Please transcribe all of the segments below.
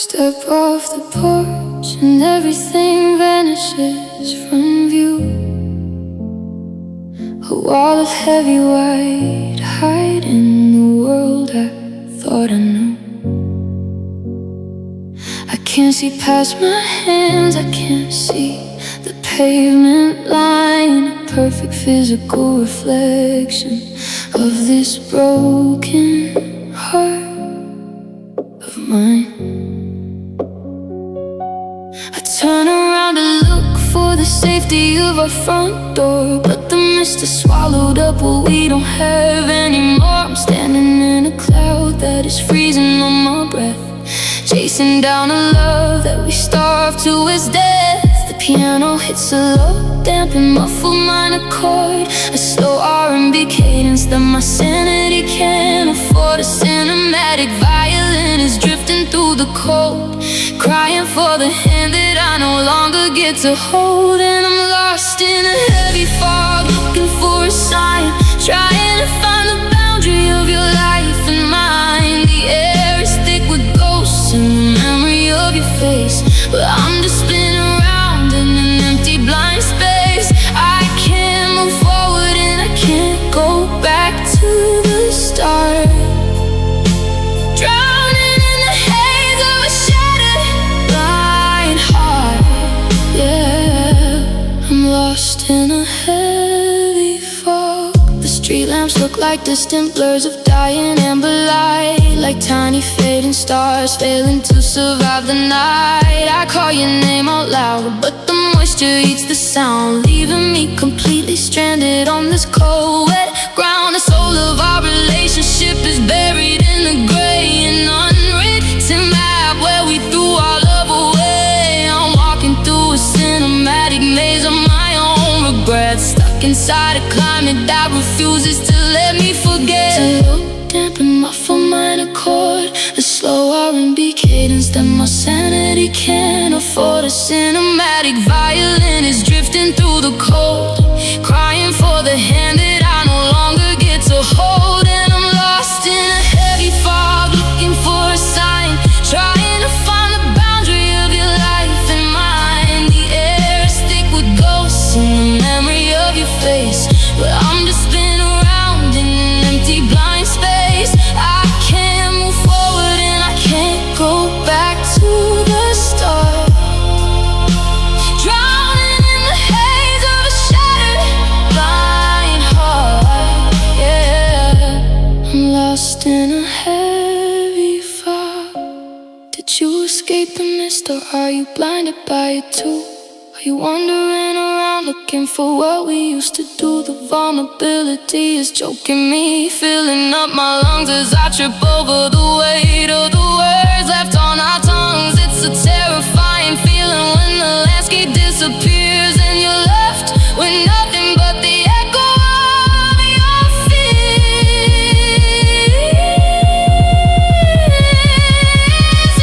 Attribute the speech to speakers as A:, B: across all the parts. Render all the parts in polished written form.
A: Step off the porch and everything vanishes from view. A wall of heavy white hiding the world I thought I knew. I can't see past my hands, I can't see the pavement line, a perfect physical reflection of this broken heart of mine. I turn around to look for the safety of our front door, but the mist has swallowed up what we don't have anymore. I'm standing in a cloud that is freezing on my breath, chasing down a love that we starved to its death. The piano hits a low, damp and muffled minor chord, a slow R&B cadence that my sanity can't afford. A cinematic violin is drifting through the cold, crying for the hand that I no longer get to hold. And I'm lost in a heavy fog, looking for a sign, trying to find the boundary of your life and mine. The air is thick with ghosts and the memory of your face, but I'm just spinning around in an empty blind space. I can't move forward and I can't go back to the start, drowning in the haze of a shattered blind heart. Yeah, I'm lost in a heavy fog. The street lamps look like distant blurs of dying amber light, like tiny fading stars failing to survive the night. I call your name out loud, but the moisture eats the sound, leaving me completely stranded on this cold, wet ground. The soul of our relationship is buried in the gray, an unwritten map where we threw our love away. I'm walking through a cinematic maze of my own regrets, stuck inside a climate that refuses to let me forget. A low, damp and muffled minor chord, a slow R&B cadence that my sanity can't afford. A cinematic violin is drifting through the cold, crying for the hand that I no longer get to hold. And I'm lost in a heavy fog, looking for a sign, trying to find the boundary of your life and mine. The air is thick with ghosts and the memory of your face, but I'm just spinning around in an empty blind space. I can't move forward and I can't go back to the start, drowning in the haze of a shattered blind heart. Yeah, I'm lost in a heavy fog. Did you escape the mist, or are you blinded by it too? Are you wandering around looking for what we used to do? The vulnerability is choking me, filling up my lungs as I trip over the weight of the words left on our tongues. It's a terrifying feeling when the landscape disappears and you're left with nothing but the echo of your fears.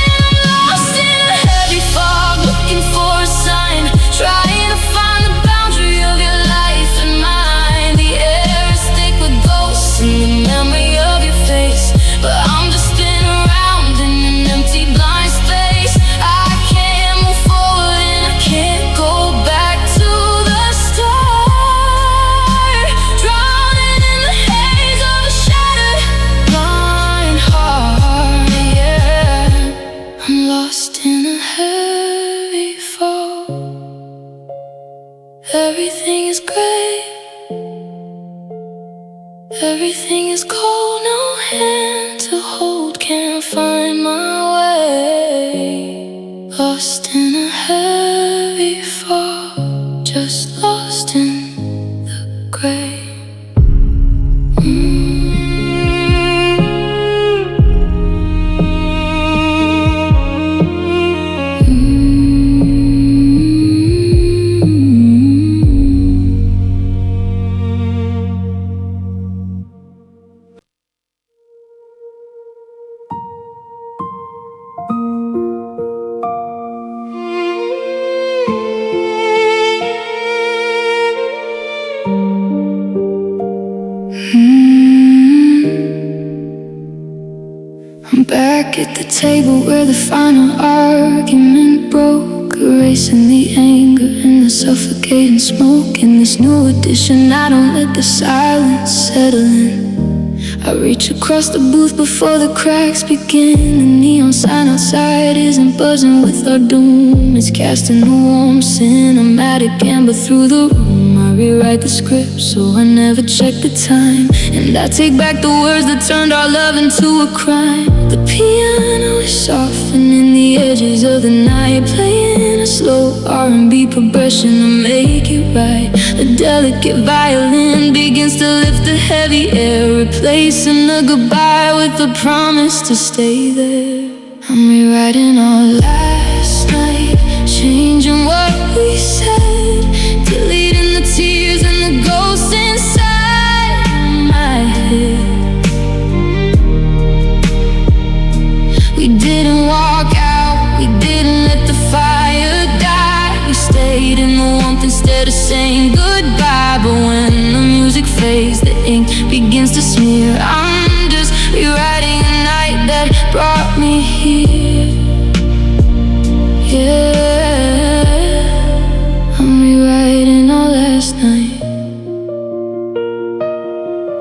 A: And I'm lost in a heavy fog, looking for a sign, trying to find the boundary of your life and mine. The air is thick with ghosts and the memory of your I'm back at the table where the final argument broke, erasing the anger and the suffocating smoke. In this new edition, I don't let the silence settle in. I reach across the booth before the cracks begin. The neon sign outside isn't buzzing with our doom. It's casting a warm cinematic amber through the room. I rewrite the script so I never check the time, and I take back the words that turned our love into a crime. The piano is softening the edges of the night, playing a slow R&B progression to make it right. The delicate violin begins to lift the heavy air, replacing the goodbye with the promise to stay there. I'm rewriting our last night, changing what we said, deleting the tears and the ghosts inside my head. We didn't walk out, we didn't let the fire die. We stayed in the warmth instead of saying goodbye. But when the music fades, the ink begins to smear. I'm just rewriting a night that brought me here. Yeah, I'm rewriting our last night.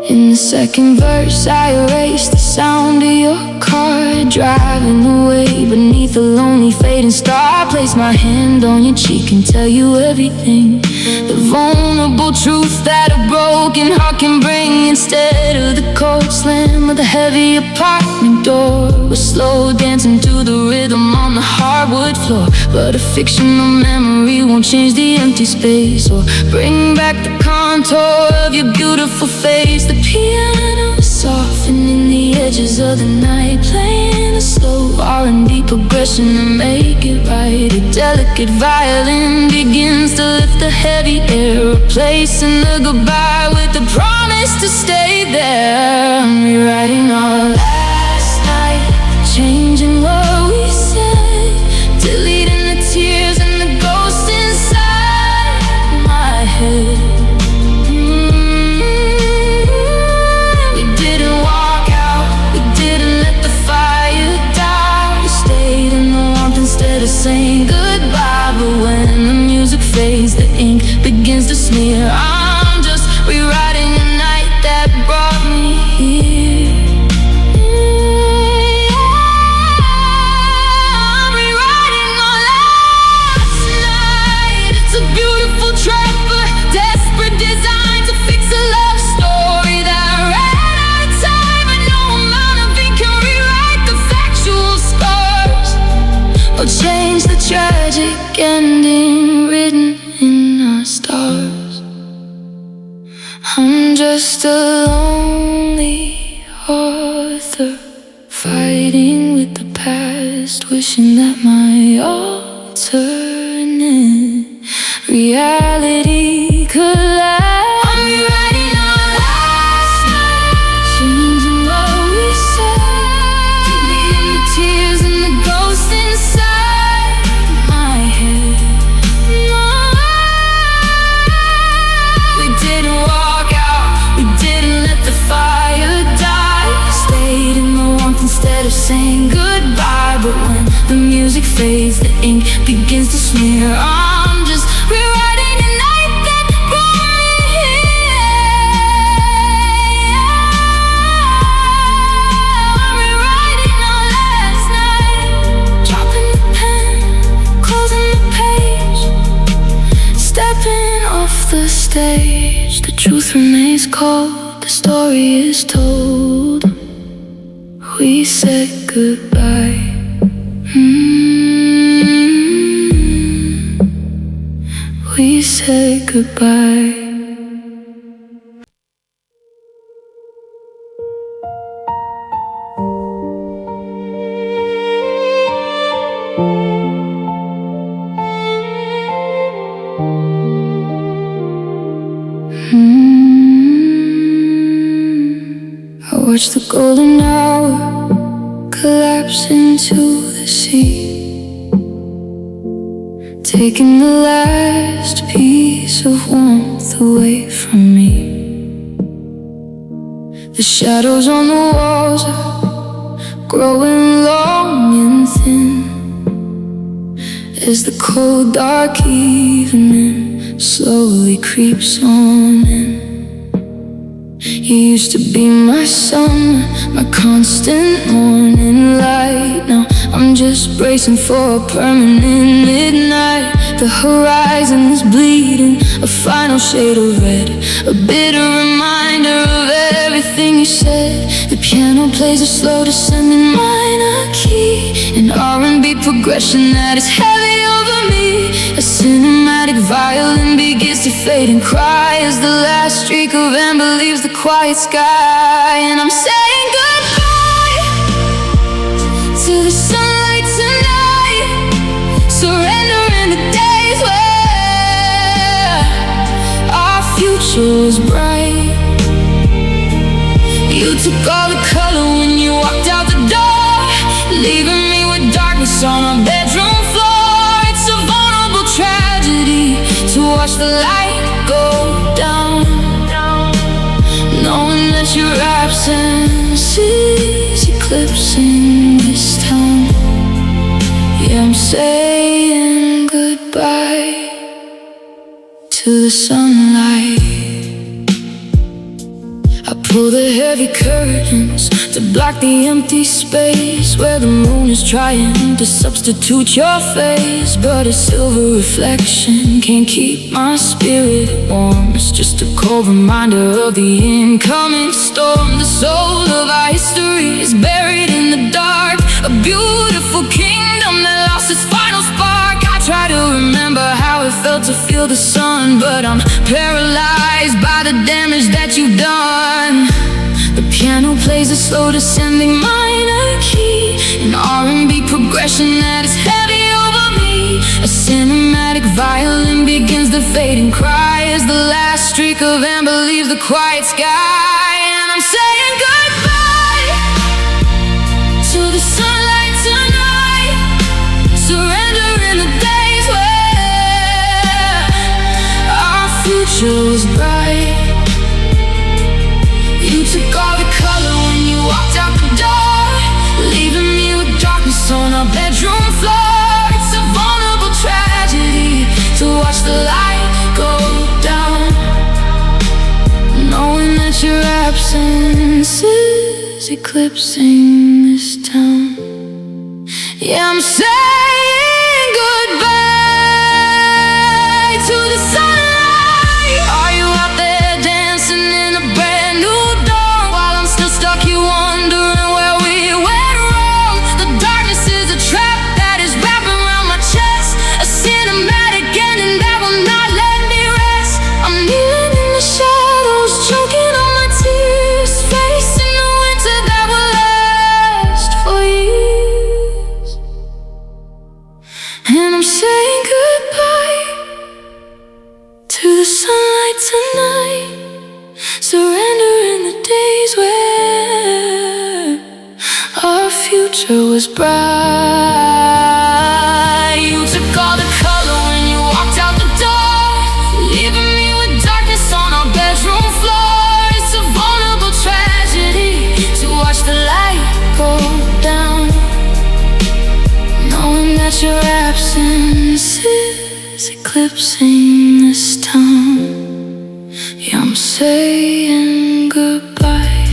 A: In the second verse, I erase the sound of your car driving away beneath a lonely fading star. I place my hand on your cheek and tell you everything, the vulnerable truth that a broken heart can bring. Instead of the cold slam of the heavy apartment door, we're slow dancing to the rhythm on the hardwood floor. But a fictional memory won't change the empty space or bring back the contour of your beautiful face. The piano is softening the edges of the night, playing a slow R&B progression to make it right. A delicate violin begins to lift the heavy air, replacing the goodbye with the promise to stay there. I'm rewriting our last night, changing what we said, deleting the tears and the ghosts inside my head. We didn't walk out, we didn't let the fire die. We stayed in the warmth instead of saying goodbye. But when the music fades, the ink begins to smear. I'm just rewriting a night that brought me here. I'm rewriting our last night. It's a beautiful trap, a desperate design to fix a love story that ran out of time. But no amount of ink can rewrite the factual scars or change the tragic ending written in our stars. I'm just a lonely author, fighting with the past, wishing that my alternate reality could last. I'm rewriting our last night, changing what we said, deleting the tears and the ghosts inside my head. We didn't walk out, we didn't let the fire die. Stayed in the warmth instead of saying goodbye. But when the music fades, the ink begins to smear. I'm just rewriting a night that brought me here. I'm rewriting our last night, dropping the pen, closing the page, stepping off the stage. The truth remains cold, the story is told. We said goodbye. We said goodbye. I watch the golden hour collapse into the sea, taking the last piece of warmth away from me. The shadows on the walls are growing long and thin as the cold dark evening slowly creeps on in. You used to be my sun, my constant morning light. Now I'm just bracing for a permanent midnight. The horizon is bleeding, a final shade of red, a bitter reminder of everything you said. The piano plays a slow descending minor key, an R&B progression that is heavy over me. A cinematic violin begins to fade and cry as the last streak of amber leaves the quiet sky. And I'm saying goodbye to the sunlight tonight, surrendering the days where our future was bright. You took all the color when you walked out the door, leaving me with darkness on our bedroom floor. It's a vulnerable tragedy to watch the light go down, knowing that your absence is eclipsing this town. Yeah, I'm saying goodbye to the sunlight. I pull the heavy curtains to block the empty space where the moon is trying to substitute your face, but a silver reflection can't keep my spirit warm. It's just a cold reminder of the incoming storm. The soul of our history is buried in the dark, a beautiful kingdom that lost its final spark. I try to remember how it felt to feel the sun, but I'm paralyzed by the damage that you've done. The piano plays a slow descending minor key, an R&B progression that is heavy over me. A cinematic violin begins to fade and cry as the last streak of amber leaves the quiet sky. And I'm saying goodbye to the sunlight tonight, surrendering the days where our future was bright. You took all the color when you walked out the door, leaving me with darkness on our bedroom floor. It's a vulnerable tragedy to watch the light go down, knowing that your absence is eclipsing this town. Yeah, I'm saying goodbye to the sunlight. Are you out there dancing in a brand new dawn, while I'm still stuck here wondering where we went wrong? The darkness is a trap that is wrapping around my chest, a cinematic ending that will not let me rest. I'm kneeling in the shadows, choking on my tears, facing the winter that will last for years. And I'm saying goodbye to the sunlight tonight, surrendering the days where our future was bright. You took all the color when you walked out the door, leaving me with darkness on our bedroom floor. It's a vulnerable tragedy to watch the light go down, knowing that your absence is eclipsing this town. Yeah, I'm saying goodbye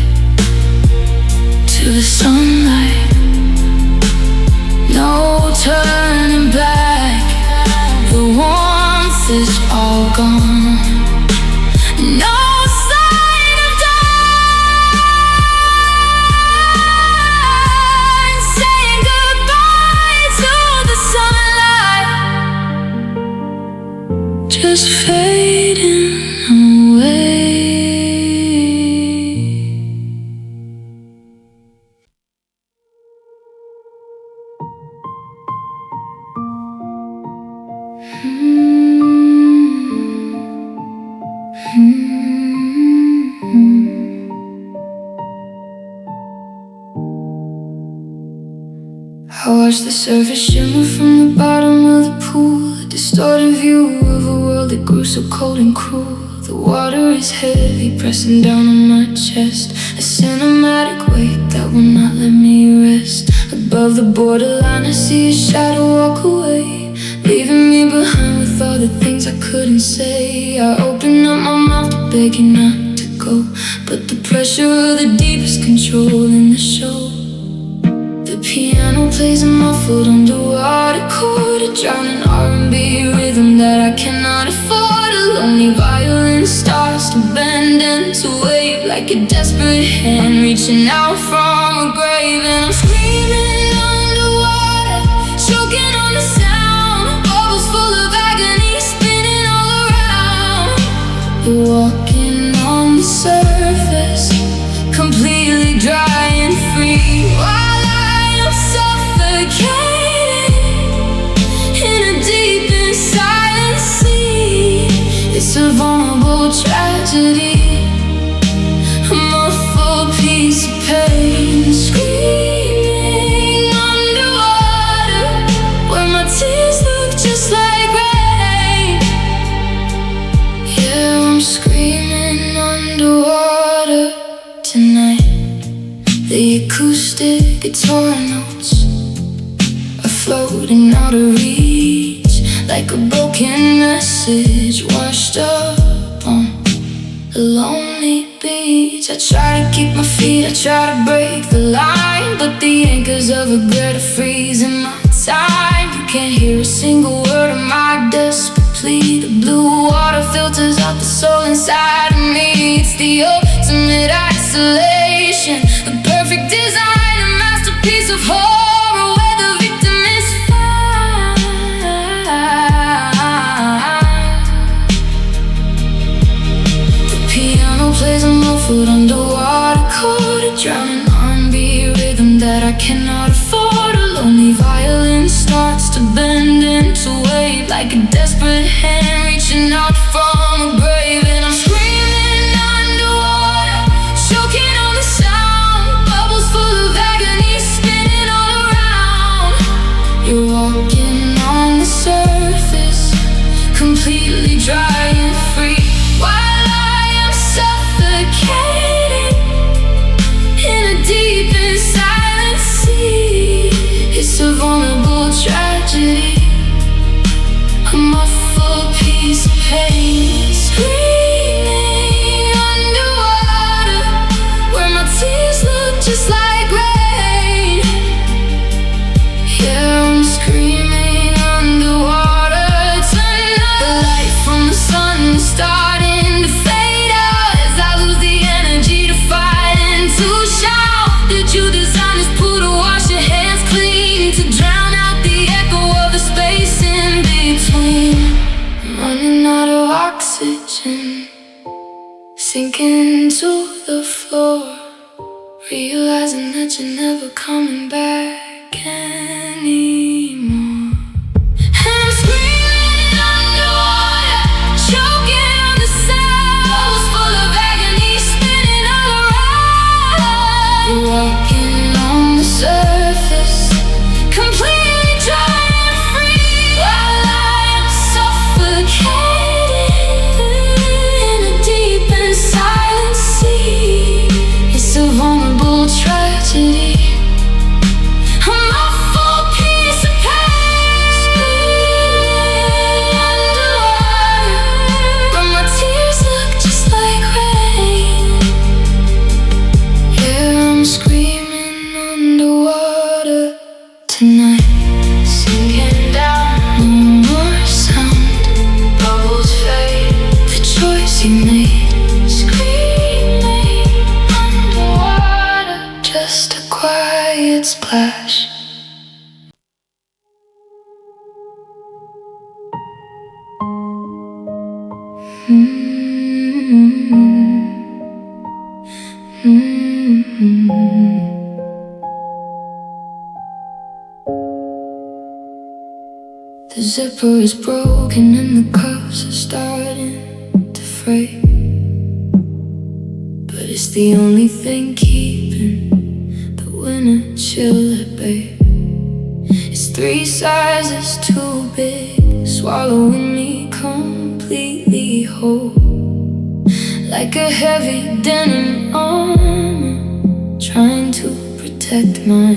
A: to the sunlight. No turning back, the warmth is all gone. No sign of dawn. Saying goodbye to the sunlight, just fading away. I watch the surface shimmer from the bottom of the pool, a distorted view of a world that grew so cold and cruel. The water is heavy, pressing down on my chest, a cinematic weight that will not let me rest. above the borderline, I see a shadow walk away, leaving me behind with all the things I couldn't say. I open up my mouth to beg you not to go, but the pressure of the deep is controlling the show. The piano plays a muffled underwater chord, a drowning R&B rhythm that I cannot afford. A lonely violin starts to bend and to wave, like a desperate hand reaching out from a grave. And I'm screaming underwater, choking on the sound, bubbles full of agony spinning all around. You're walking on the surface, completely dry and free, while I am suffocating in a deep and silent sea. It's a vulnerable tragedy, a muffled piece of pain, screaming underwater, where my tears look just like rain. Yeah, I'm screaming underwater tonight. The acoustic guitar notes are floating out of reach, like a broken message washed up on a lonely beach. I try to keep my feet, I try to break the line, but the anchors of regret are freezing my time. You can't hear a single word of my desperate plea. The blue water filters out the soul inside of me. It's the ultimate isolation, the perfect design, a masterpiece of horror where the victim is found. The piano plays a muffled underwater chord, a drowning R&B rhythm that I cannot afford. A lonely violin starts to bend and to wave, like a desperate hand reaching out from a grave. And I'm screaming underwater, choking on the sound, bubbles full of agony spinning all around. You're walking on the surface, completely dry and free, while I am suffocating in a deep and silent sea. It's a vulnerable tragedy, a muffled piece of pain, screaming underwater, where my tears look just like rain. Yeah, I'm screaming underwater tonight. The light from the sun is starting to fade out as I lose the energy to fight and to shout. Did you design this pool to wash your hands clean, to drown out the echo of the space in between? I'm running out of oxygen, sinking to the floor, realizing that you're never coming back anymore. And I'm screaming underwater, choking on the sound, bubbles full of agony spinning all around. You're walking on the surface, completely dry and free, while I am suffocating in a deep and silent sea. It's a vulnerable tragedy, a muffled piece of pain, screaming underwater, but my tears look just like rain. Yeah, I'm screaming underwater tonight, sinking down, no more sound, bubbles fade, the choice you made, screaming underwater, just a quiet splash. The zipper is broken and the cuffs are starting to fray, but it's the only thing keeping the winter chill at bay. It's 3 sizes too big, swallowing me completely whole, like a heavy denim armor trying to protect my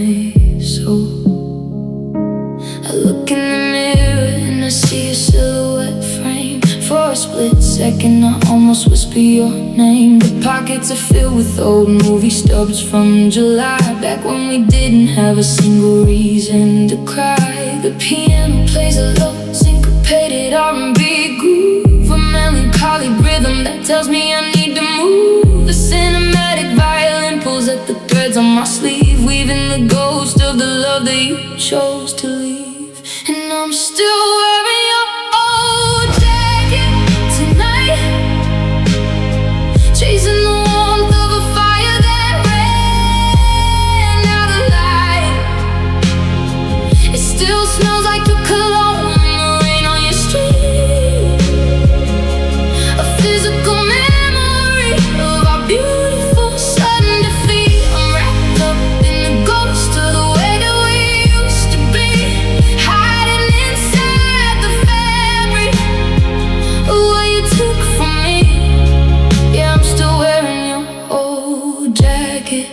A: so. I look in the mirror and I see a silhouette frame. For a split second I almost whisper your name. The pockets are filled with old movie stubs from July, back when we didn't have a single reason to cry. The piano plays a low syncopated R&B groove, a melancholy rhythm that tells me I need to move. The cinematic violin pulls at the threads on my sleeve, weaving the ghost of the love that you chose to leave. And I'm still wearing your old jacket tonight, chasing the warmth of a fire that ran out of light. It still smells like your cologne and the rain on your street, a physical memory of our beautiful sudden defeat. I'm wrapped up in the ghost of the way that we used to be, hiding inside the fabric of what you took from me. Yeah, I'm still wearing your old jacket.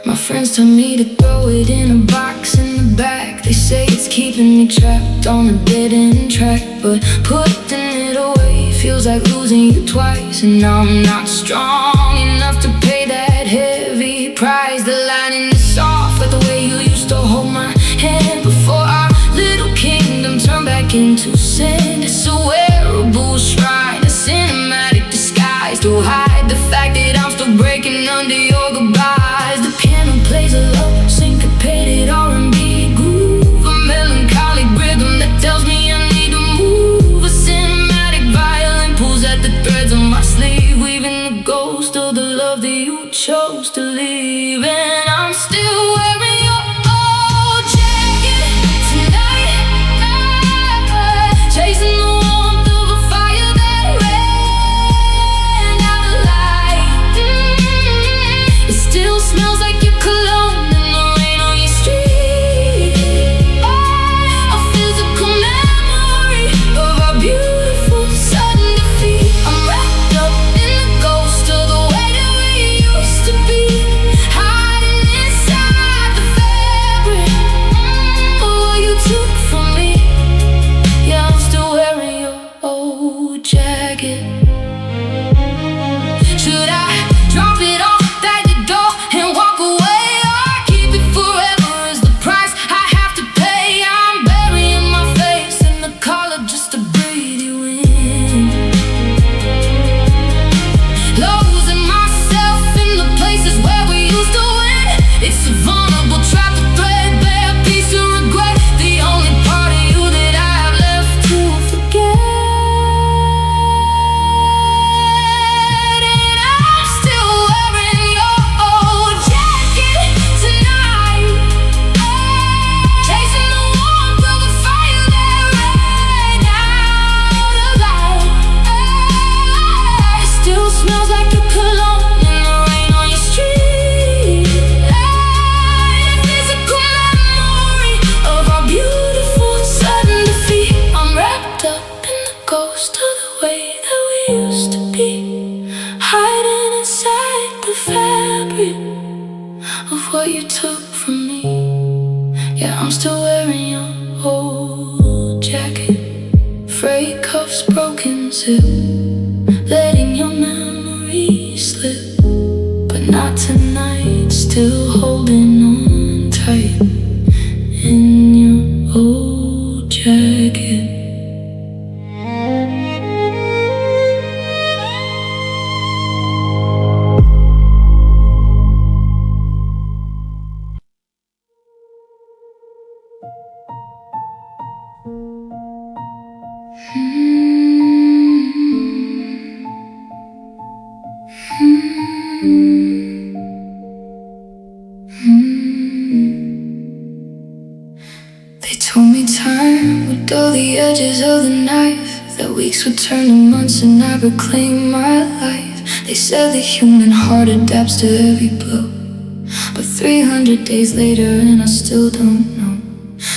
A: My friends tell me to throw it in a box in the back. They say it's keeping me trapped on a dead-end track, but putting it away feels like losing you twice. And I'm not strong enough to pay that heavy price. The lining is soft like the way you used to hold my hand before our little kingdom turned back into sand. It's a wearable shrine, a cinematic disguise to hide the fact that I'm still breaking under your goodbyes. The piano plays a low syncopated R&B groove, a melancholy rhythm that tells me I need to move. A cinematic violin pulls at the threads on my sleeve, weaving the ghost of the love that you chose to leave. And I'm still wearing your old jacket tonight, chasing the warmth of a fire that ran out of light. It still smells like your cologne and the rain on your street, a physical memory of our beautiful sudden defeat. I'm wrapped up in the ghost of the way that we used to be, hiding inside the fabric of what you took from me. Yeah, I'm still wearing your old jacket. Should I drop it off at the door and walk away, or keep it forever is the price I have to pay? I'm burying my face in the collar just to breathe you in, losing myself in the places where we used to win. It's a vulnerable trap, a threadbare piece of regret, the only part of you that I have left to forget. And I'm still wearing your old jacket tonight, chasing the warmth of a fire that ran out of light. It still smells like your cologne and the rain on your street, a physical memory of our beautiful sudden defeat. I'm wrapped up in the ghost of the way that we used to be, hiding inside the fabric of what you took from me. Yeah, I'm still wearing your old jacket, frayed cuffs, broken zip, letting your memory slip, but not tonight. Still holding on tight in your old jacket. They told me time would dull the edges of the knife, that weeks would turn to months and I would claim my life. They said the human heart adapts to every blow, but 300 days later and I still don't know.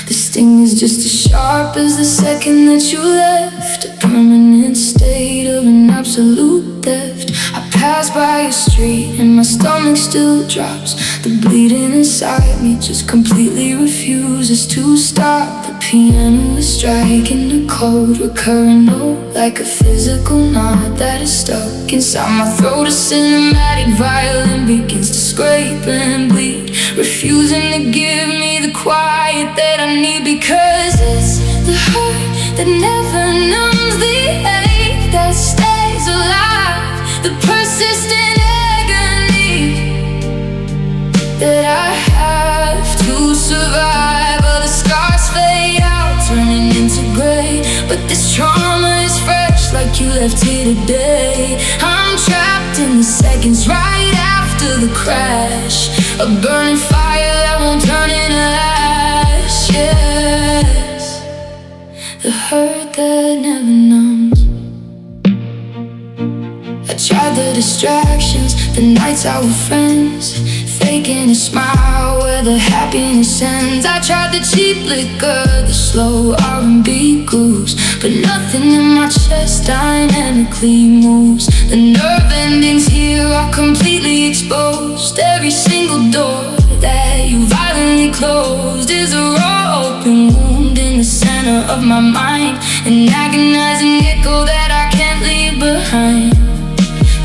A: The sting is just as sharp as the second that you left, a permanent state of an absolute theft. I pass by your street and my stomach still drops, the bleeding inside me It just completely refuses to stop. The piano is striking a cold, recurring note, like a physical knot that is stuck inside my throat. A cinematic violin begins to scrape and bleed, refusing to give me the quiet that I need. Because it's the hurt that never numbs, the ache that stays alive, the persistent agony that I have to survive. All the scars fade out, turning into gray, but this trauma is fresh, like you left here today. I'm trapped in the seconds right after the crash, a burning fire that won't turn into ash. Yes, the hurt that never numbs. I tried the distractions, the nights out with friends, faking a smile where the happiness ends. I tried the cheap liquor, the slow R&B grooves, but nothing in my chest dynamically moves. The nerve endings here are completely exposed. Every single door that you violently closed is a raw open wound in the center of my mind, an agonizing echo that I can't leave behind.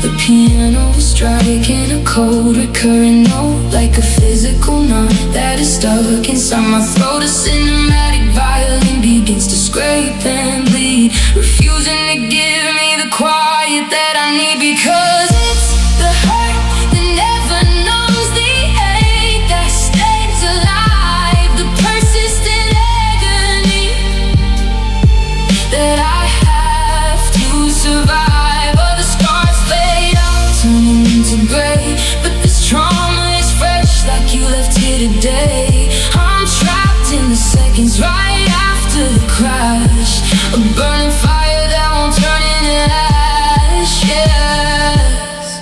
A: The piano is striking a cold, recurring note, like a physical knot that is stuck inside my throat. A cinematic violin begins to scrape and bleed, refusing to give me the quiet that I need. Because it's the hurt that never numbs, the ache that stays alive, the persistent agony that I have to survive. Gray, but this trauma is fresh, like you left here today. I'm trapped in the seconds right after the crash, a burning fire that won't turn into ash. Yes,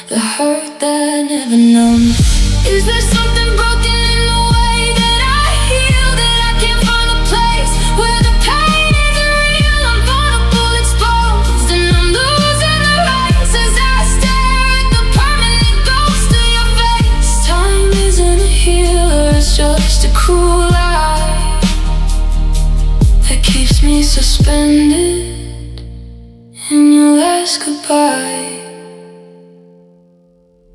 A: the hurt that never numbs. Is there something broken in the way that I heal, that I can't find a place where the pain isn't real? I'm vulnerable, exposed, and I'm losing the race as I stare at the permanent ghost of your face. Time isn't a healer, it's just a cruel lie that keeps me suspended in your last goodbye.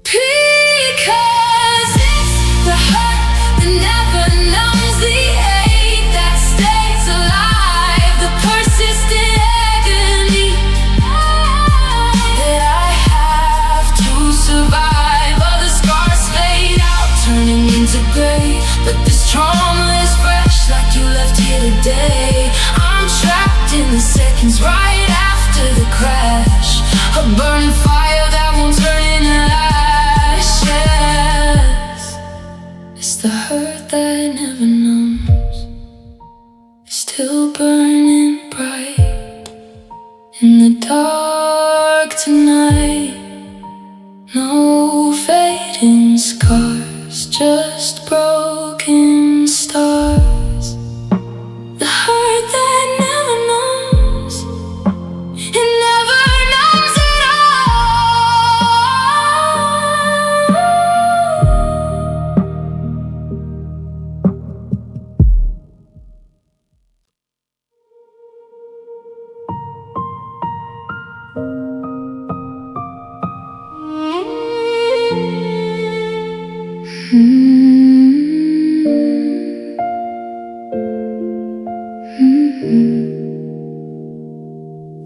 A: Because it's the hurt that never numbs, the ache that stays alive, the persistent agony that I have to survive. All the scars fade out, turning into gray, but this trauma is fresh, like you left here today. I'm trapped in the seconds right after the crash, a burning fire that won't turn into ash. Yes, it's the hurt that never numbs, still burning bright in the dark tonight. No fading scars, just broken stars. The hurt that never numbs, it never numbs at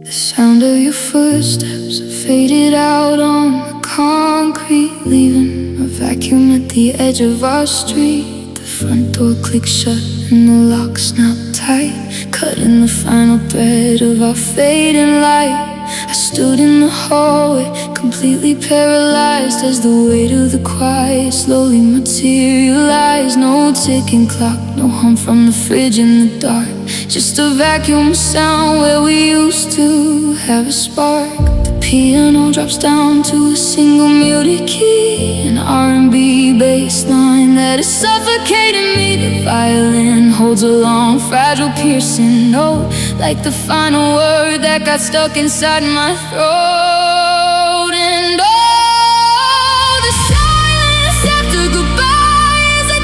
A: The sound of your footsteps faded out on the concrete, leaving a vacuum at the edge of our street. The front door clicked shut and the lock snapped tight, cutting the final thread of our fading light. I stood in the hallway, completely paralyzed, as the weight of the quiet slowly materialized. No ticking clock, no hum from the fridge in the dark, just a vacuum sound where we used to have a spark. The piano drops down to a single muted key, an R&B bass line that is suffocating me. The violin holds a long, fragile, piercing note, like the final word that got stuck inside my throat. And oh, the silence after goodbye is a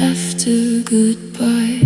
A: after goodbye.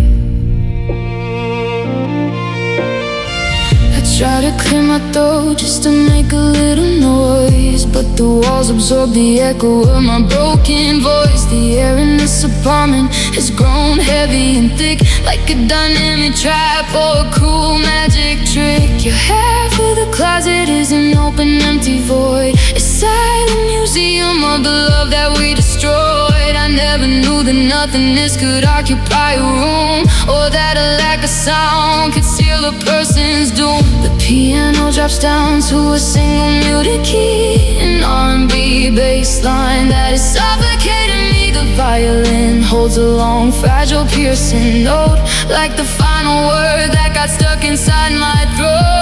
A: I try to clear my throat just to make a little noise, but the walls absorb the echo of my broken voice. The air in this apartment has grown heavy and thick, like a dynamic trap or a cruel magic trick. Your half of the closet is an open, empty void, a silent museum of the love that we destroyed. I never knew that nothingness could occupy a room, or that a lack of sound could seal a person's doom. The piano drops down to a single muted key, an R&B bass line that is suffocating me. The violin holds a long, fragile, piercing note, like the final word that got stuck inside my throat.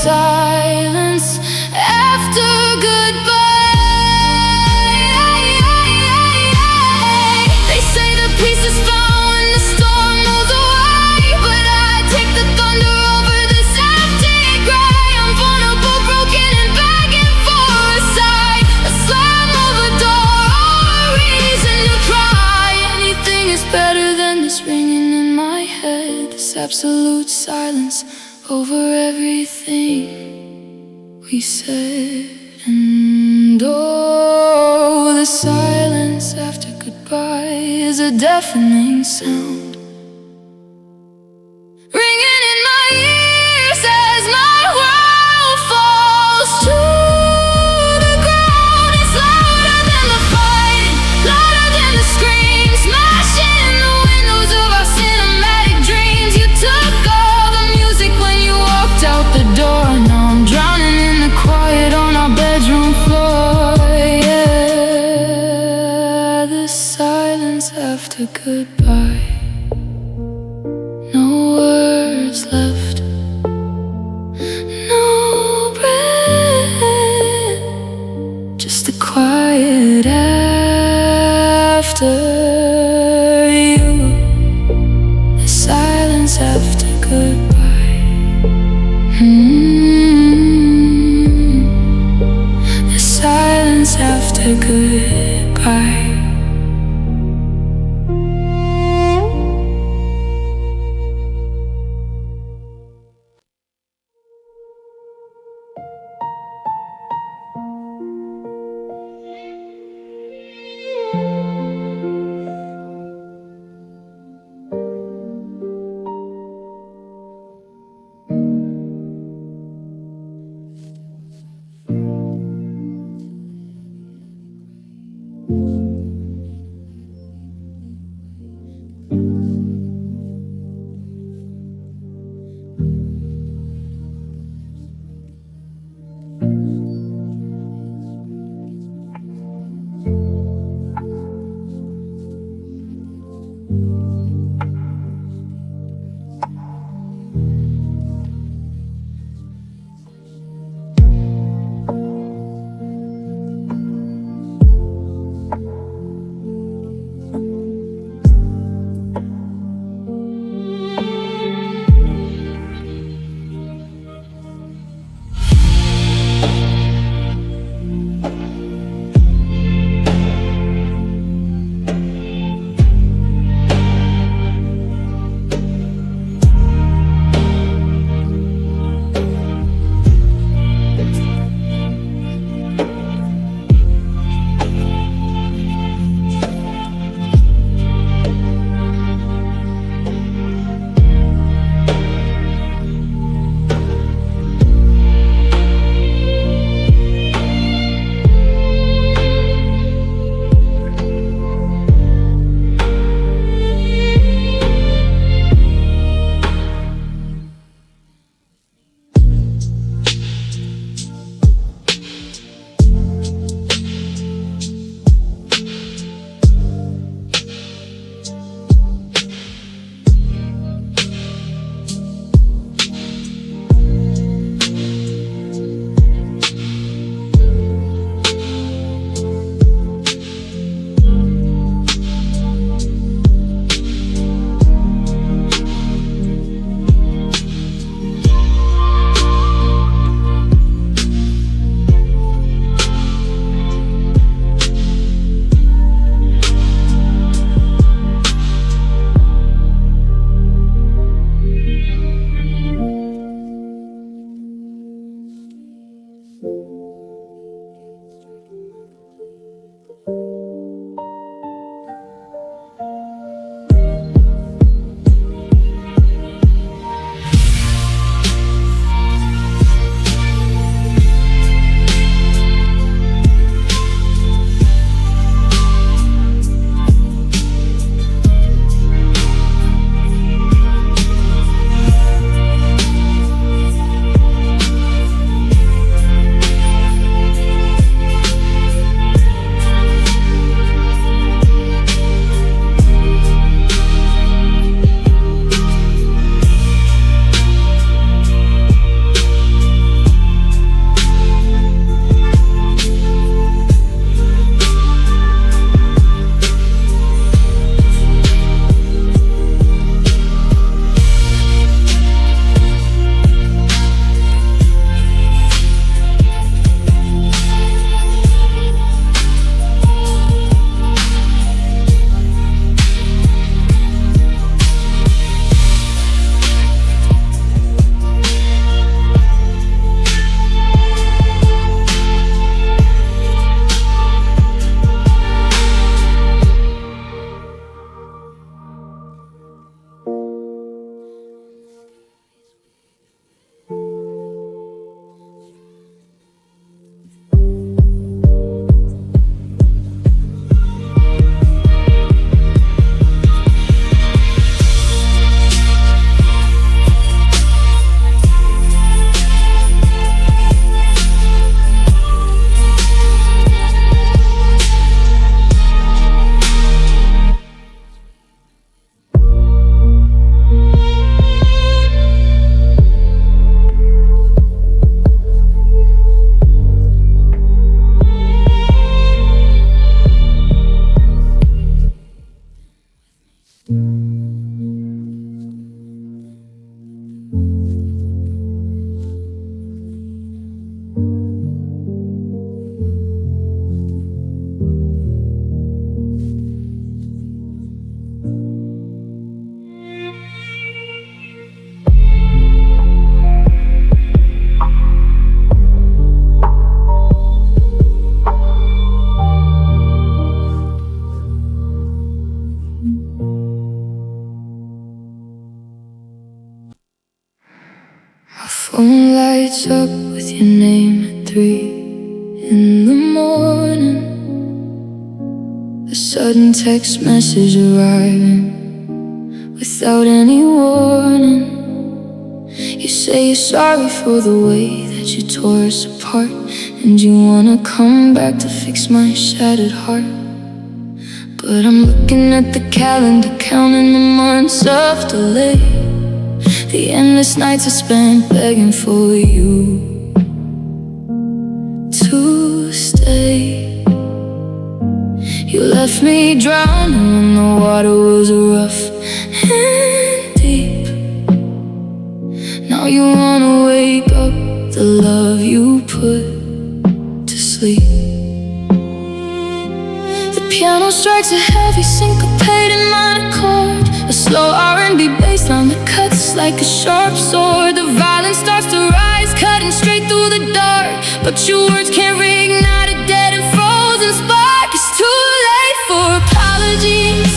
A: Silence after goodbye. They say the peace is found when the storm moves away, but I take the thunder over this empty gray. I'm vulnerable, broken, and begging for a sigh, a slam of a door, or a reason to cry. Anything is better than this ringing in my head, this absolute silence over everything we said. And oh, the silence after goodbye is a deafening sound, ringing in my ears as my world falls to the ground. It's louder than the fighting, louder than the screams, smashing in the windows of our cinematic dreams. You took all the music when you walked out the door. Now I'm drowning in the quiet on our bedroom floor. Yeah, the silence after goodbye. No words left, no breath, just the quiet after you. The silence after goodbye. The silence after goodbye. lights up with your name at 3 in the morning. A sudden text message arriving without any warning. You say you're sorry for the way that you tore us apart, and you wanna come back to fix my shattered heart. But I'm looking at the calendar, counting the months of delay, the endless nights I spent begging for you to stay. You left me drowning when the water was rough and deep. Now you wanna wake up the love you put to sleep. The piano strikes a heavy syncopated minor chord, a slow R&B bassline that cuts like a sharp sword. The violence starts to rise, cutting straight through the dark, but your words can't reignite a dead and frozen spark. It's too late for apologies,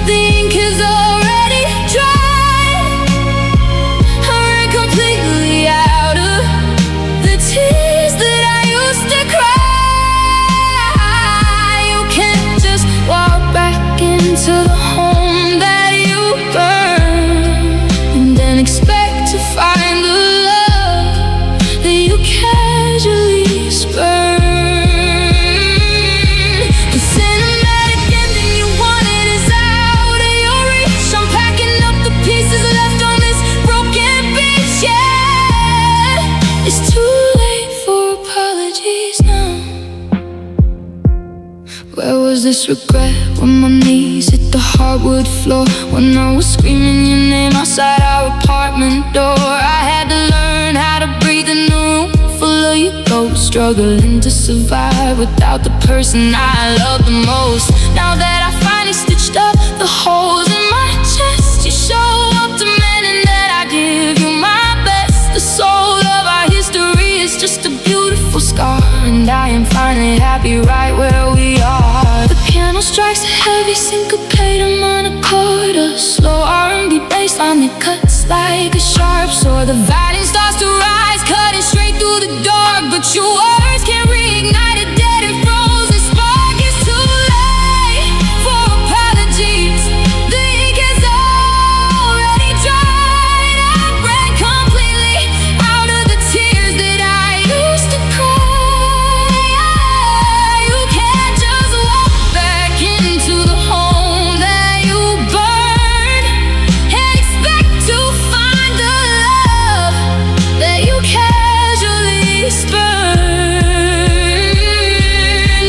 A: the ink is already dry. I ran completely out of the tears that I used to cry. You can't just walk back into the home that you burned and then expect to find the love that you casually spurned. The cinematic ending you wanted is out of your reach. I'm packing up the pieces left on this broken beach. Yeah, it's too late for apologies now. Where was this regret when my knees hit the hardwood floor, when I was screaming your name outside our apartment door? I had to learn how to breathe in a room full of your ghosts, struggling to survive without the person I love the most. Now that I finally stitched up the holes in my chest, you show up demanding that I give you my best. The soul of our history is just a beautiful scar, and I am finally happy right where we are. The piano strikes a heavy syncopated minor chord, a slow R&B bassline that cuts like a sharp sword. The violence starts to rise, cutting straight through the dark, but your words can't reignite a dead and frozen spark. It's too late for apologies, the ink is already dried. I ran completely out of the tears that I used to cry. You can't just walk back into the home that you burned and expect to find the love that you casually spurned.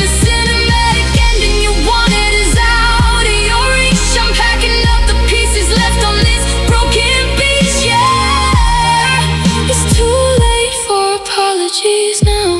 A: The cinematic ending you wanted is out of your reach. I'm packing up the pieces left on this broken beach. Yeah, it's too late for apologies now.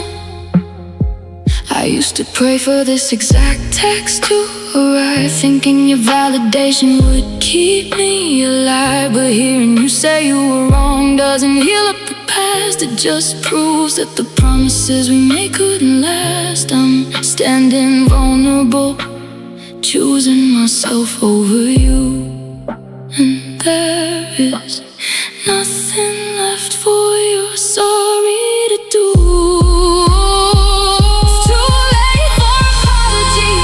A: I used to pray for this exact text to arrive, thinking your validation would keep me alive. But hearing you say you were wrong doesn't heal up the past, it just proves that the promises we made couldn't last. I'm standing vulnerable, choosing myself over you, and there is nothing left for your sorry to do. It's too late for apology,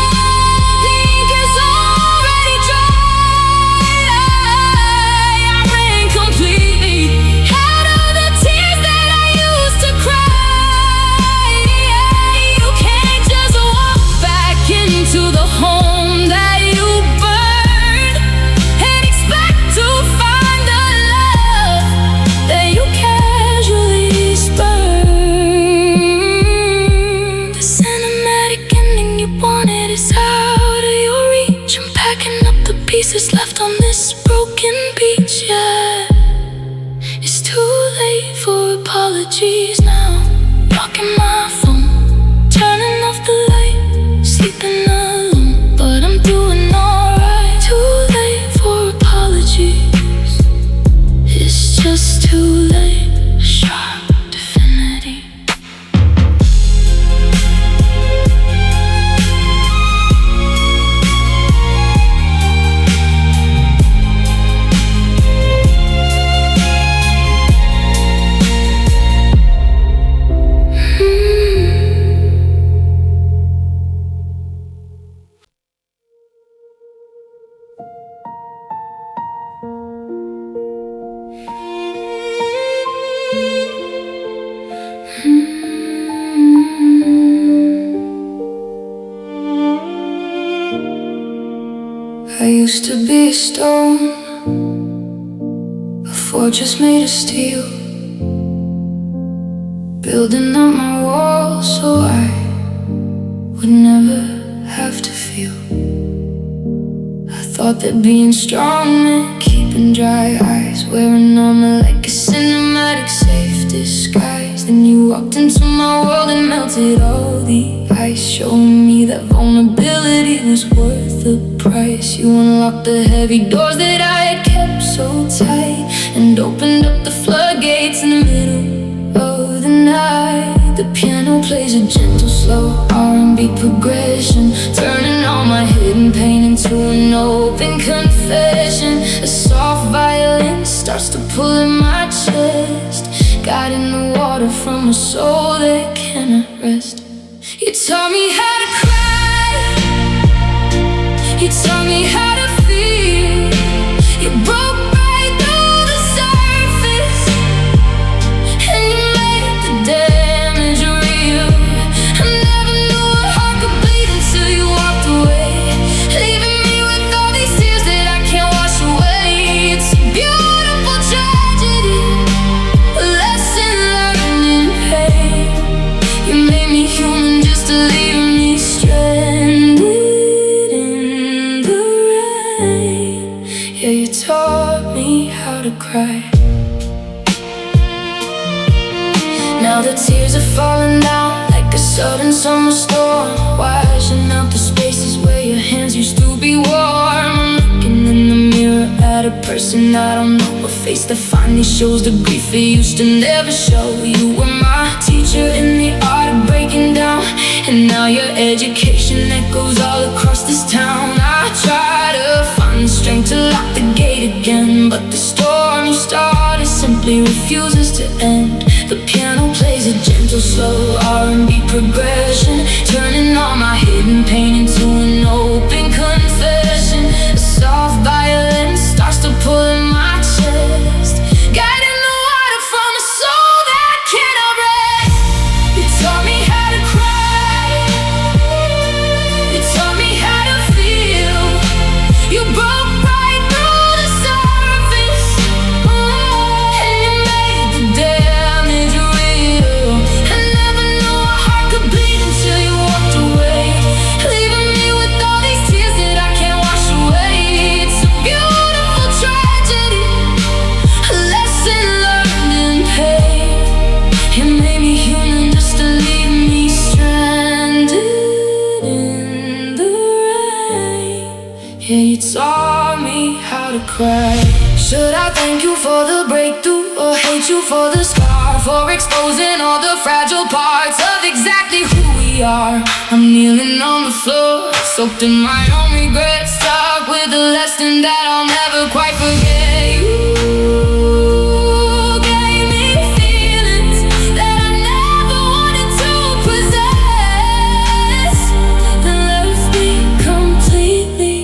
A: the ink is already dried. I ran completely out of the tears that I used to cry. You can't just walk back into the home that you burned and expect to find the love that you casually spurned. The cinematic ending you wanted is out of your reach. I'm packing up the pieces left on this broken beach. Yeah, it's too late for apologies now. Blocking my phone, turning off the light, sleeping alone, but I'm doing alright. Too late for apologies, it's just too late. Sharp divinity. I used to be a stone, a fortress made of steel, building up my walls so I would never have to feel. I thought that being strong meant keeping dry eyes, wearing armor like a cinematic safe disguise. Then you walked into my world and melted all the ice, showing me that vulnerability was worth the price. You unlocked the heavy doors that I had kept so tight, and opened up the floodgates in the middle of the night. The piano plays a gentle, slow R&B progression, turning all my hidden pain into an open confession. A soft violin starts to pull at my chest, guiding the water from a soul that cannot rest. You taught me how to cry, you taught me how to feel. You broke right through the surface, and you made the damage real. I never knew a heart could bleed until you walked away, leaving me with all these tears that I can't wash away. It's a beautiful tragedy, a lesson learned in pain. You made me human just to leave me stranded in the rain. Yeah, you taught me how to cry. Now the tears are falling down like a sudden summer storm, washing out the spaces where your hands used to be warm. I'm looking in the mirror at a person I don't know, a face that finally shows the grief it used to never show. You were my teacher in the art of breaking down, and now your education echoes all across this town. I try to find the strength to lock the gate again, but the storm you started simply refuses to end. The piano plays a gentle, slow R&B progression, turning all my hidden pain into an open confession. A soft violin starts to pull at my chest, guiding the water from a soul that cannot rest. You taught me how to cry, you taught me how to feel. You broke right through the surface, and you made the damage real. I never knew a heart could bleed until you walked away, leaving me with all these tears that I can't wash away. It's a beautiful tragedy, a lesson learned in pain. It made me human just to leave me stranded in the rain. Yeah, you taught me how to cry. Should I thank you for the breakthrough, or hate you for the scar, for exposing all the fragile parts of exactly who we are? I'm kneeling on the floor, soaked in my own regret, stuck with a lesson that I'll never quite forget. You gave me feelings that I never wanted to possess, then left me completely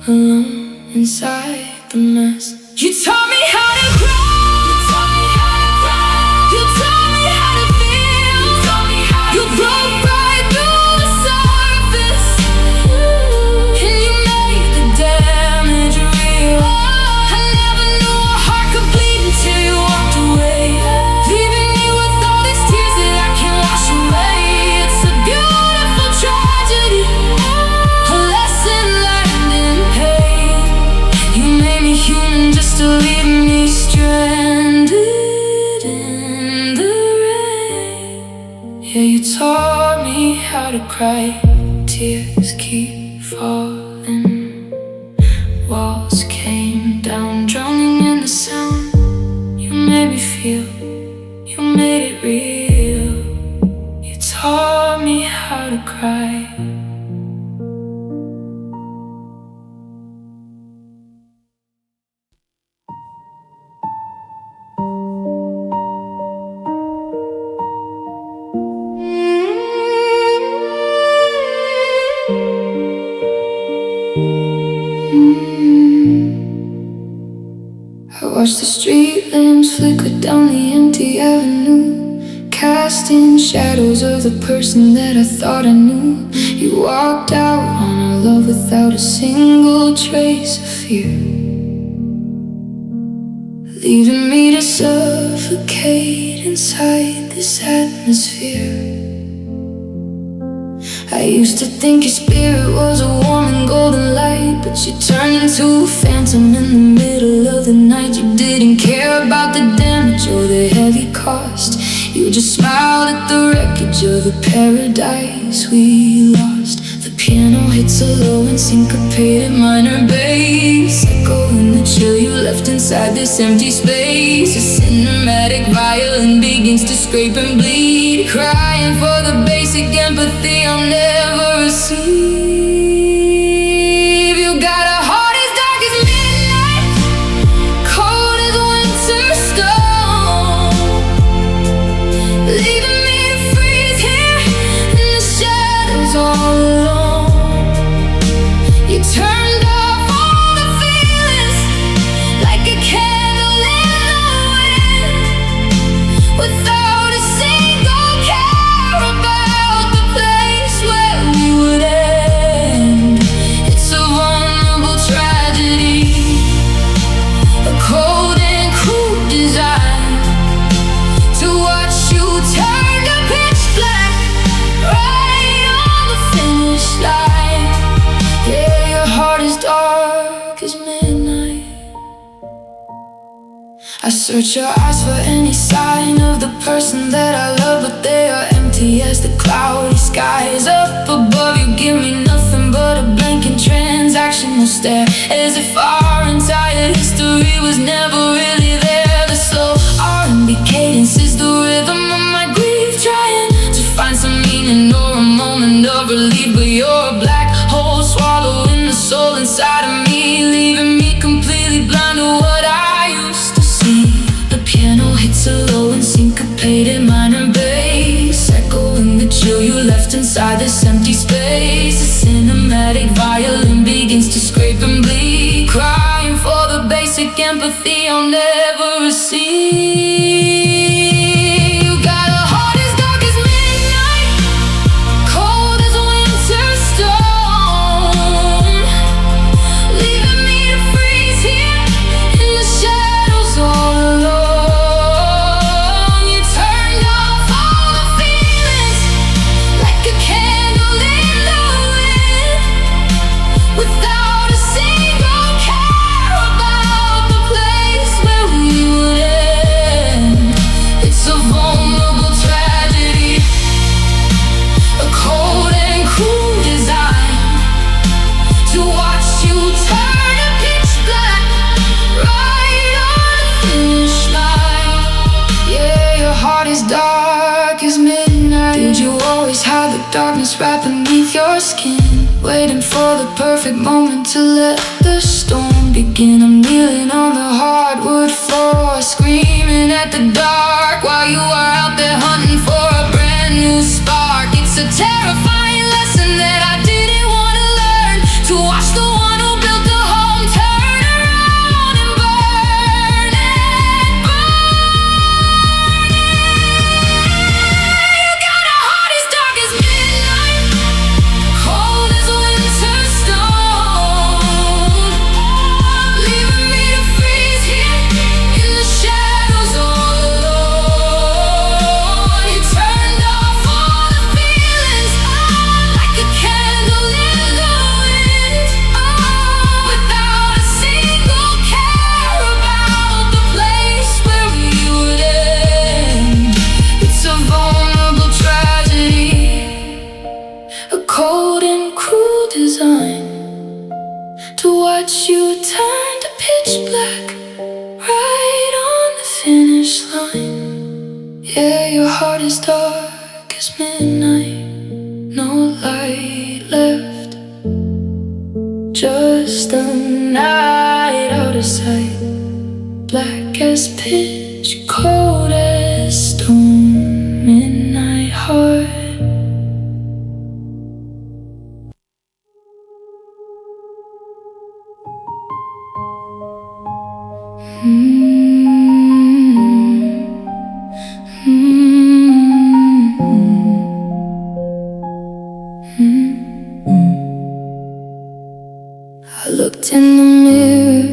A: alone inside the mess. You taught me how to cry, you taught me how to feel. You broke right through the surface, and you made the damage real. I never knew a heart could bleed until you walked away, leaving me with all these tears that I can't wash away. It's a beautiful tragedy, a lesson learned in pain. You made me human just to leave me stranded in the rain. Yeah, you taught me how to cry. Tears keep falling, walls came down, drowning in the sound. You made me feel, you made it real. You taught me how to cry. I watched the street lamps flicker down the empty avenue, casting shadows of the person that I thought I knew. You walked out on our love without a single trace of fear, leaving me to suffocate inside this atmosphere. I used to think your spirit was a warm and golden light, but you turned into a phantom in the middle of the night. You didn't care about the damage or the heavy cost. You just smiled at the wreckage of the paradise we lost. The piano hits a low and syncopated minor bass, echoing the chill you left inside this empty space. A cinematic violin begins to scrape and bleed, crying for the basic empathy I'll never receive. You got a heart as dark as midnight, cold as winter stone, leaving me to freeze here in the shadows all alone. You turned off all the feelings like a candle in the wind, without a single care about the place where we would end. It's a vulnerable tragedy, a cold and cruel design, to watch you turn to pitch black right on the finish line. Yeah, your heart is dark as midnight. I search your eyes for any sign of the person that I love, but they are empty as the cloudy skies up above. You give me nothing but a blank and transactional stare, as if our entire history was never really there. The slow R&B cadence is the rhythm of my grief, trying to find some meaning or a moment of relief, but you're a black hole swallowing the soul inside of me, leaving me completely blind to what I used to see. The piano hits a low and syncopated minor bass, echoing the chill you left inside this empty space. A cinematic violin begins to scrape and bleed, crying for the basic empathy I'll never receive. You got a heart as dark as midnight, cold as winter stone, leaving me to freeze here in the shadows all alone. You turned off all the feelings like a candle in the wind, without a single care about the place where we would end. It's a vulnerable tragedy, a cold and cruel design, to watch you turn to pitch black right on the finish line. Yeah, your heart is dark as midnight. Did you always hide the darkness right beneath your skin, waiting for the perfect moment to let the storm begin? I'm kneeling on the hardwood floor, screaming at the dark, while you are out there hunting for a brand new spark. It's a terrifying lesson that I didn't want to learn, to watch the one who built the home turn around and burn and burn. You got a heart as dark as midnight, cold as winter stone, leaving me to freeze here in the shadows all alone. You turned off all the feelings like a candle in the wind, without a single care about the place where we would end. It's a vulnerable tragedy, a cold and cruel design, to watch you turn to pitch black right on the finish line. Yeah, your heart is dark as midnight, no light left, just a night out of sight, black as pitch, cold as stone, midnight heart. I looked in the mirror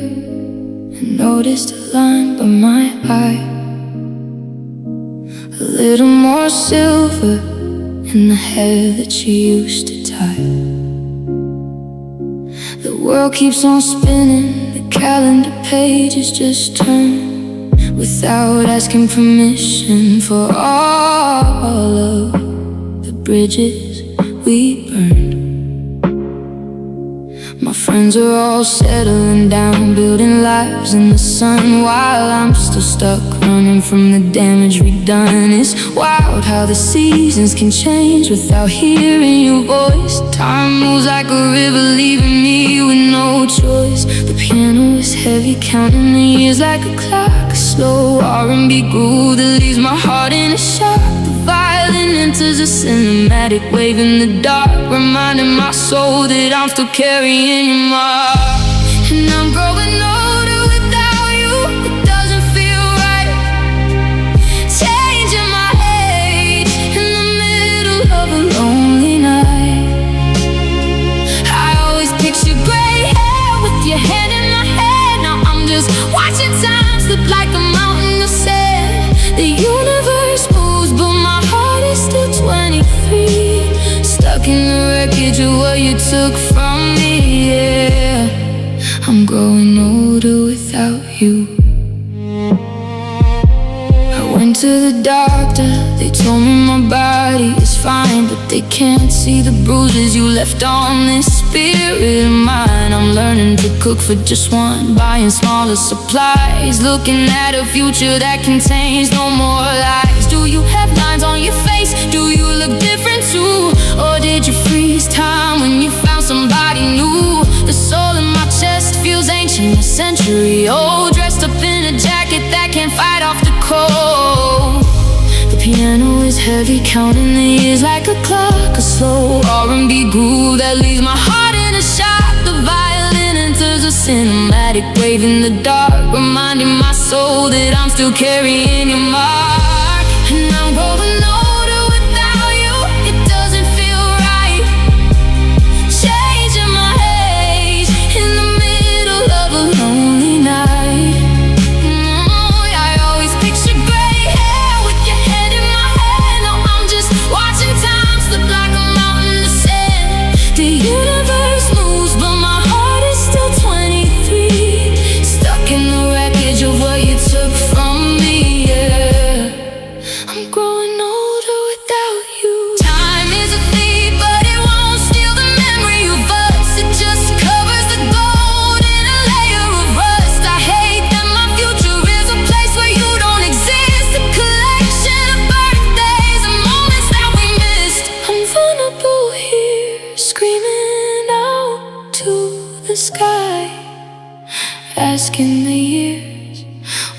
A: and noticed a line by my eye, a little more silver in the hair that she used to tie. The world keeps on spinning, the calendar pages just turn, without asking permission for all of the bridges we burned. My friends are all settling down, building lives in the sun, while I'm still stuck running from the damage we've done. It's wild how the seasons can change without hearing your voice. Time moves like a river, leaving me with no choice. The piano is heavy, counting the years like a clock, a slow R&B groove that leaves my heart in a shock. The violin enters a cinematic wave in the dark, reminding my soul that I'm still carrying your mark. And I'm growing older without you, it doesn't feel right. Changing my age in the middle of a lonely night. I always picture gray hair with your hand in my head. Now I'm just watching time slip like a mountain of sand. The universe moves, but my heart is still 23, stuck in the wreckage of what you took from me, yeah. I'm growing older without you. I went to the doctor, they told me my body is fine, but they can't see the bruises you left on this spirit of mine. I'm learning to cook for just one, buying smaller supplies, looking at a future that contains no more lies. Do you have lines on your face? Do you look different too? Or did you freeze time when you found somebody new? The soul in my chest feels ancient, a century old, dressed up in a jacket that can't fight off the cold. The piano is heavy, counting the years like a clock, a slow R&B groove that leaves my heart in a shock. The violin enters a cinematic wave in the dark, reminding my soul that I'm still carrying your mark. And I'm growing older without you, it doesn't feel right. Changing my age in the middle of a lonely night. I always picture gray hair with your head in my hand. Now I'm just watching time slip like a mountain of sand. The universe moves, but my heart is still 23, stuck in the wreckage of what you took from me, yeah. I'm growing older without you. Time is a thief, but it won't steal the memory of us. It just covers the gold in a layer of rust. I hate that my future is a place where you don't exist, a collection of birthdays and moments that we missed. I'm vulnerable here, screaming out to the sky, asking the years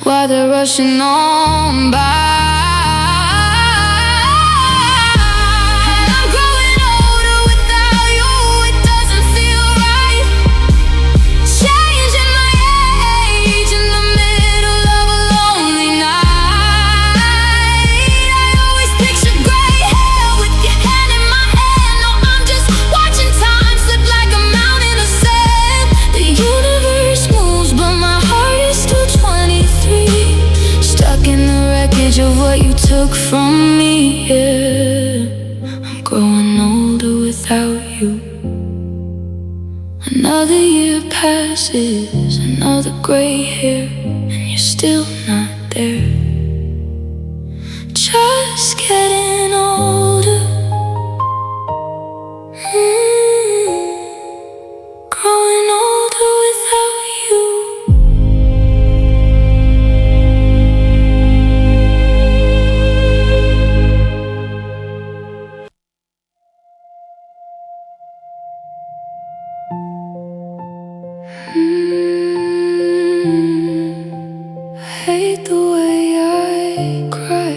A: why they're rushing on by. And I'm growing older without you, it doesn't feel right. Changing my age in the middle of a lonely night. I always picture gray hair with your hand in my hand. No, I'm just watching time slip like a mountain of sand. The universe moves, but my heart is still 23, stuck in the wreckage of what you took from me, yeah. I'm growing older without you. Another year passes, another gray hair, and you're still not there. Just getting older, growing older without you. I hate the way I cry.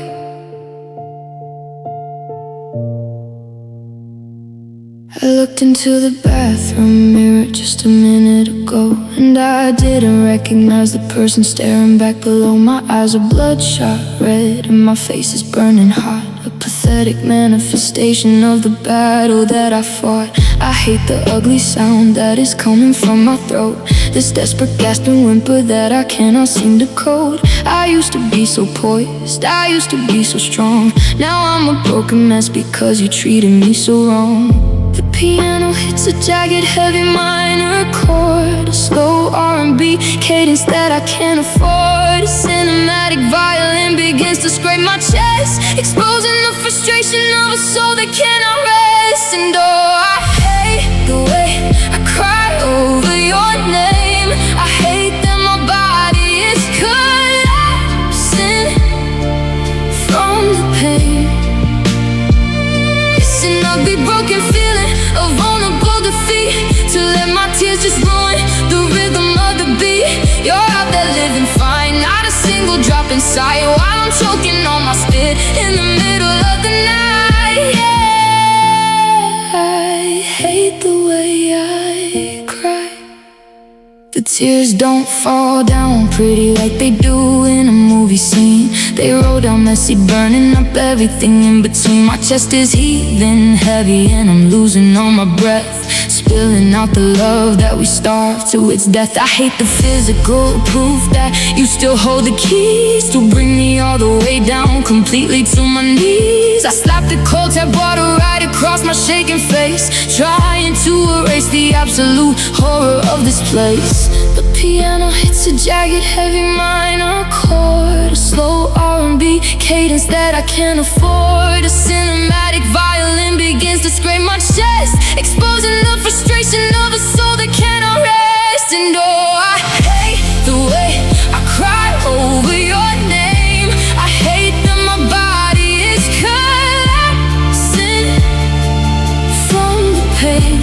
A: I looked into the bathroom mirror just a minute ago, and I didn't recognize the person staring back below. My eyes are bloodshot red and my face is burning hot. A pathetic manifestation of the battle that I fought. I hate the ugly sound that is coming from my throat, this desperate gasping whimper that I cannot seem to code. I used to be so poised, I used to be so strong. Now I'm a broken mess because you treated me so wrong. The piano hits a jagged, heavy minor chord, a slow R&B cadence that I can't afford. A cinematic violin begins to scrape my chest, exposing the frustration of a soul that cannot rest. And oh, I hate the way I cry over your name. I hate that my body is collapsing from the pain. It's an ugly, broken feeling, a vulnerable defeat, to let my tears just ruin the rhythm of the beat. You're out there living fine, not a single drop inside, while I'm choking on my spit in the middle of the night. Yeah, I hate the way I cry. The tears don't fall down pretty like they do in a movie scene. They roll down messy, burning up everything in between. My chest is heaving heavy and I'm losing all my breath, spilling out the love that we starved to its death. I hate the physical proof that you still hold the keys to bring me all the way down, completely to my knees. I slap the cold tap water right across my shaking face, trying to erase the absolute horror of this place. The piano hits a jagged, heavy minor chord, a slow R&B cadence that I can't afford. A cinematic violin begins to scrape my chest, exposing the frustration of a soul that cannot rest. And oh, I hate the way I cry over your name. I hate that my body is collapsing from the pain.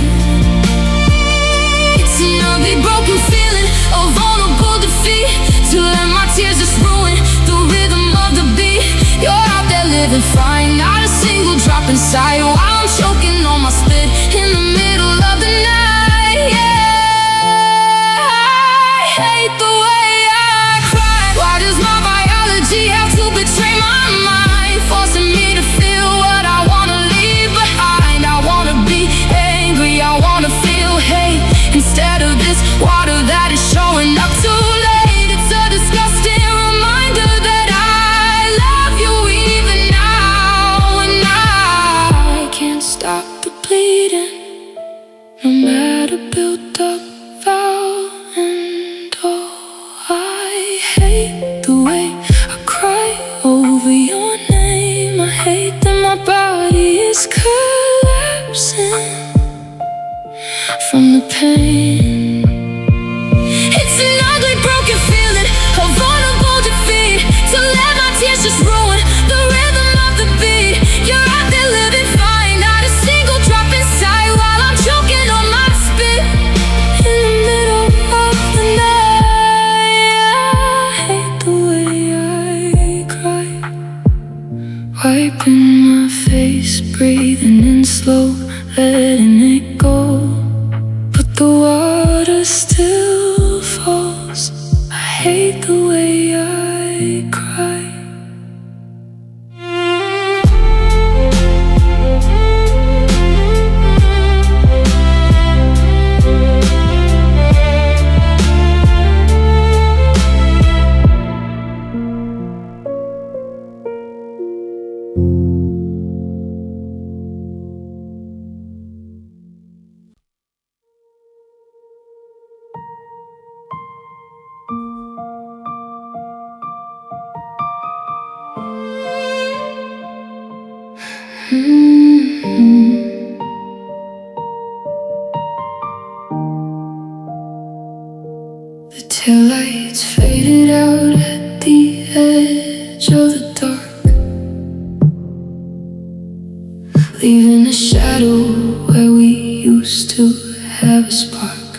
A: It's an ugly, broken feeling, a vulnerable defeat, to let my tears just ruin the rhythm of the beat. You're out there living fine, not a single drop inside, while I'm choking on my spit in the middle of the night. Yeah, I hate the way I cry. Why does my biology have to betray my mind, forcing me to feel what I wanna leave behind? I wanna be angry, I wanna feel hate, instead of this water that is showing up too late. It's a disgusting reminder that I love you even now, and I can't stop the bleeding, no matter built up vow. And oh, I hate the way I cry over your name. I hate that my body is collapsing from the pain. It's an ugly, broken feeling, a vulnerable defeat, to let my tears just ruin the rhythm of the beat. You're out there living fine, not a single drop inside, while I'm choking on my spit in the middle of the night. I hate the way I cry, wiping my face, breathing in slow, letting it go, but the water still falls. I hate the way I cry. The taillights faded out at the edge of the dark, leaving a shadow where we used to have a spark.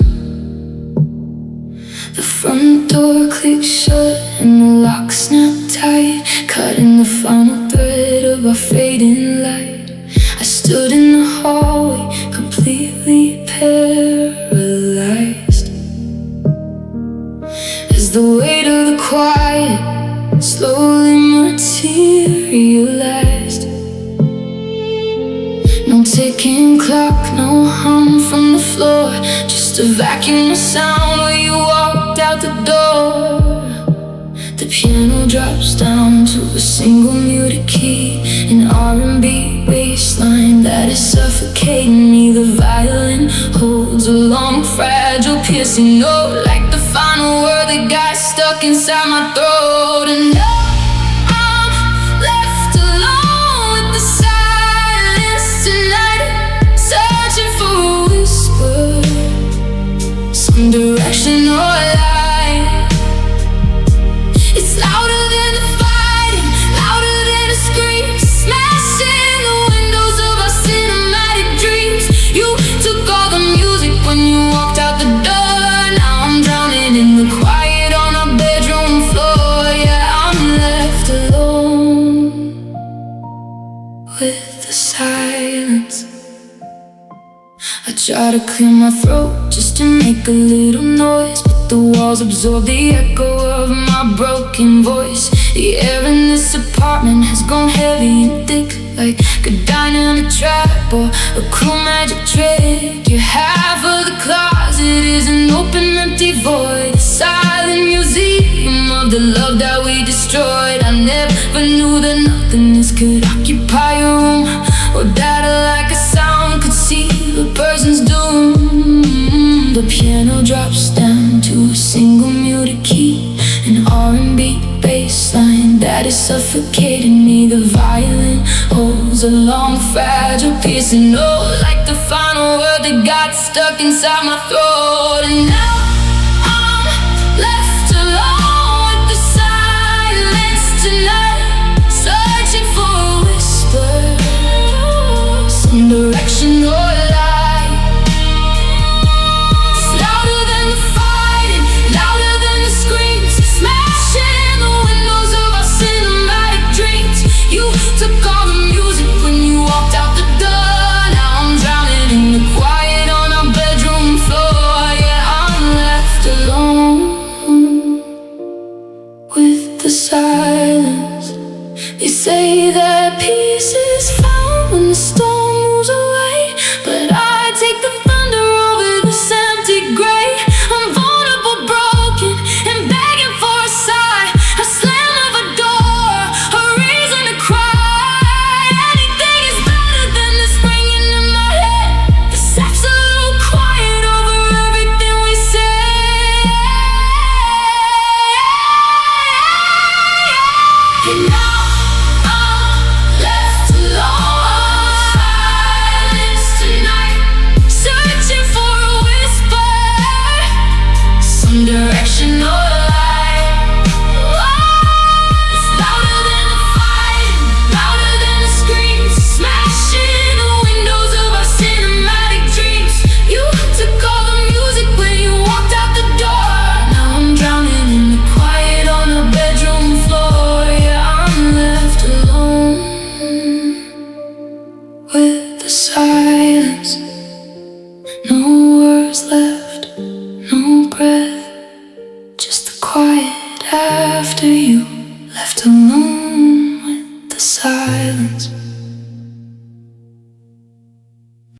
A: The front door clicked shut and the lock snapped tight, cutting the final thread of our fading light. I stood in the hallway, completely paralyzed, as the weight of the quiet slowly materialized. clock, no hum from the floor, just a vacuum of sound where you walked out the door. The piano drops down to a single muted key, an R&B bassline that is suffocating me. The violin holds a long, fragile, piercing note, like the final word that got stuck inside my throat. And now I'm left alone with the silence tonight, searching for a whisper, some direction or light. It's louder than the fighting, louder than the screams, smashing the windows of our cinematic dreams. You took all the music when you walked out the door. Now I'm drowning in the quiet on our bedroom floor. Yeah, I'm left alone with the silence. I try to clear my throat just to make a little noise, but the walls absorb the echo of my broken voice. The air in this apartment has gone heavy and thick, like a dynamic trap or a cruel magic trick. Your half of the closet is an open, empty void, a silent museum of the love that we destroyed. I never knew that nothingness could occupy your room, or that like a sound could seal a person's doom. The piano drops down to a single muted key, an R&B bassline that is suffocating me. The violin holds a long, fragile, piercing note, like the final word that got stuck inside my throat. And